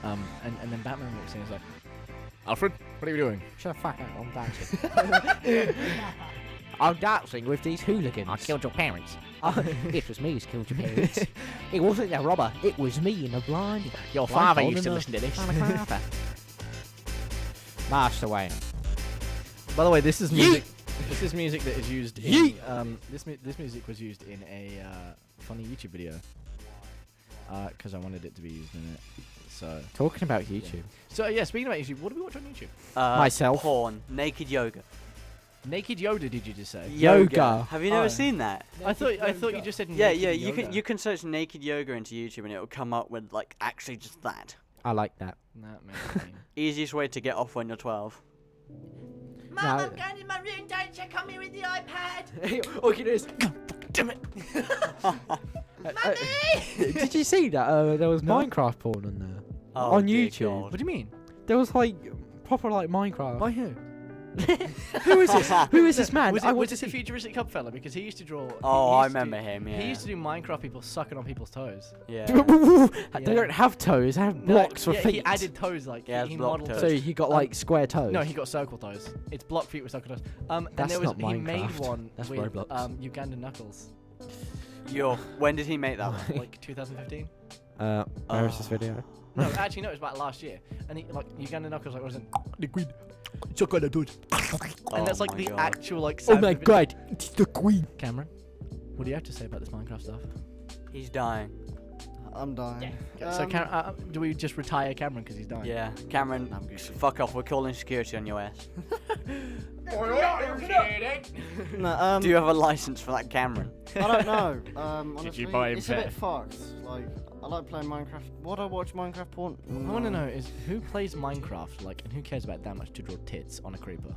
And then Batman walks in and is like, Alfred, what are you doing? Shut the fuck up, I'm dancing. I'm dancing with these hooligans. I killed your parents. It was me who killed your parents. It wasn't a robber, it was me in a blind. Your father used to listen to this. Master Wayne. By the way, this is music. This is music that is used in. This music was used in a funny YouTube video. Because I wanted it to be used in it. So. Talking about YouTube. So yeah, speaking about YouTube, what do we watch on YouTube? Myself. Porn. Naked yoga. Naked Yoda, did you just say? Yoga. Have you never seen that? I thought you just said. Yeah, naked yeah. yoga. You can search naked yoga into YouTube and it will come up with like actually just that. I like that. That makes me. Easiest way to get off when you're 12. Mum, No. I'm going in my room. Don't you come here with the iPad. Look at this. Damn it! Did you see that? There was Minecraft porn on there. Oh, On dear YouTube. God. What do you mean? There was like proper like Minecraft. By who? Who is this? Who is this man? Was, I it, want was to this a see. Futuristic Cup fella? Because he used to draw. Oh, he I used to remember do- him. Yeah. He used to do Minecraft people sucking on people's toes. Yeah. They don't have toes. They have blocks for yeah, feet. He added toes like Yeah, he it's block modeled toes. So he got like square toes. No, he got circle toes. It's block feet with circle toes. And That's there was not he made Minecraft. one That's with Roblox. Uganda Knuckles, Yo, when did he make that one? like 2015. Where is this video? No, actually no, it was about last year. And he like Uganda Knuckles like wasn't the queen. Chocolate dude. And that's like my the God. actual like. Oh sound my of it. god, it's the queen. Cameron, what do you have to say about this Minecraft stuff? He's dying. I'm dying. So do we just retire Cameron because he's dying? Yeah. Cameron, I'm good. fuck off. We're calling security on your ass. No, Do you have a license for that Cameron? I don't know. Honestly, you buy him it's a bit pet? fucked. Like, I like playing Minecraft. Would I watch Minecraft porn? I want to know is who plays Minecraft like and who cares about that much to draw tits on a creeper?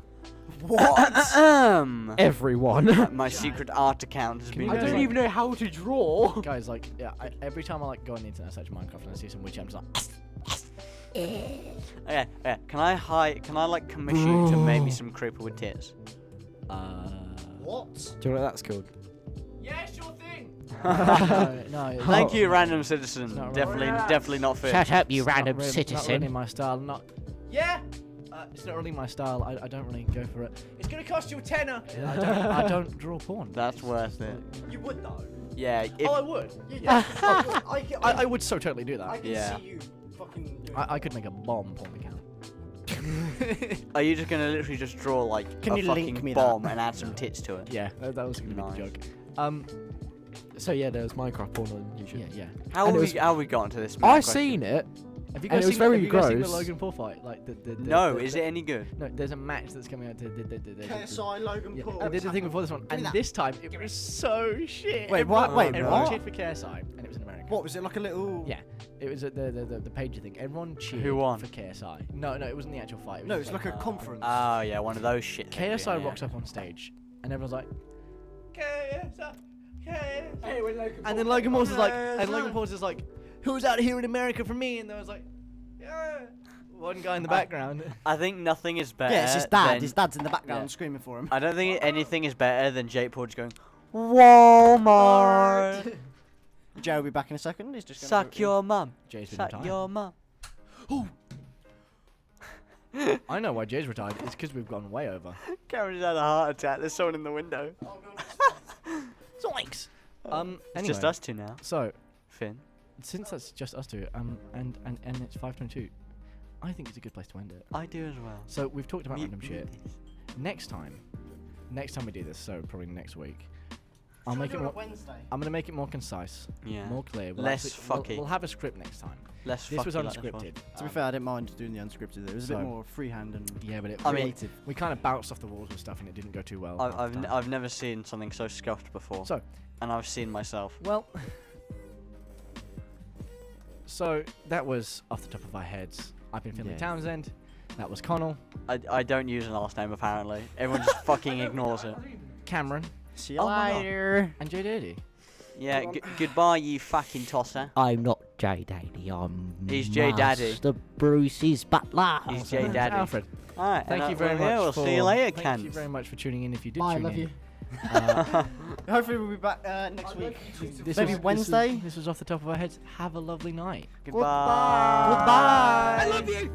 Everyone. My secret art account has Can been. you guys, like- know how to draw. Guys, like, yeah, every time I like go on the internet, I search Minecraft and I see some witch, I'm just like, Yeah, yeah. Can I like commission you to make me some creeper with tits? What? Do you know what that's called? yeah, sure thing. no. Thank you, random citizen. It's not Definitely not fit. Shut up, you It's not random really- citizen. Not really my style. Not. Yeah. It's not really my style. I don't really go for it. It's gonna cost you a tenner. I don't draw porn. That's worth it. You would though. Yeah. If, Oh, I would. Yeah. I would so totally do I that. can Yeah. see you fucking. Doing I could make a bomb porn account. are you just gonna literally just draw like Can a you link fucking me that? bomb and add some tits to it? Yeah, that was gonna be Nice. the joke. So yeah, there was Minecraft porn on YouTube. Yeah. How And have it we how we got into this? I mad seen it. Have you And guys it was seen? very Have you guys seen the gross. Logan Paul fight? Like the question? No, is it any good? No, there's a match that's coming out. KSI Logan Yeah, Paul. I did the thing before this one, and this time it was so shit. Wait, what? Wait, Everyone what? cheered for KSI, and it was in America. What was it like a little? Yeah, it was at the pager thing. Everyone cheered won? for KSI. No, it wasn't the actual fight. It was No, just it's like a conference. Oh yeah, one of those shit. things, KSI yeah, rocks up on stage, and everyone's like, KSI, KSI. And then Logan Paul's is like, who's out here in America for me? And there was like, yeah. One guy in the background. I think nothing is better. Yeah, it's his dad. than- His dad's in the background Yeah. screaming for him. I don't think anything is better than Jake Paul just going, Walmart. Joe will be back in a second. He's just gonna Suck your mum. Jay's been Suck retired. your mum. I know why Jay's retired. It's because we've gone way over. Cameron's had a heart attack. There's someone in the window. Zoinks! It's Anyway, just us two now. So, Finn. since that's just us two, and it's 5:22, I think it's a good place to end it. I do as well. So we've talked about Mute- random shit. mute this. Next time we do this, so probably next week, I'll make it more. Wednesday. I'm gonna make it more concise, Yeah. more clear. Less actually- fucky. We'll have a script next time. Less This was fucky like this one. unscripted. To be fair, I didn't mind doing the unscripted. It was a So- bit more freehand and Yeah, but it, I mean- creative. we kind of bounced off the walls and stuff, and it didn't go too well. half the time. I've never seen something so scuffed before. So- and I've seen myself. Well, so that was off the top of our heads. I've been Finley Yeah. Townsend. That was Connell. I don't use a last name apparently. Everyone just fucking ignores it. Cameron. See you Oh my God. later. And Jay Dirty. Yeah, goodbye you fucking tosser. I'm not J Daddy. I'm He's J Daddy. Master Bruce's butler. He's J Daddy. Alfred. Alright, Thank you very much. We'll for, see you later, Thank you Cans. very much for tuning in. If you did Bye, tune love in. you. Hopefully we'll be back next week. This Maybe Wednesday? This was off the top of our heads. Have a lovely night. Goodbye. Goodbye. I love you.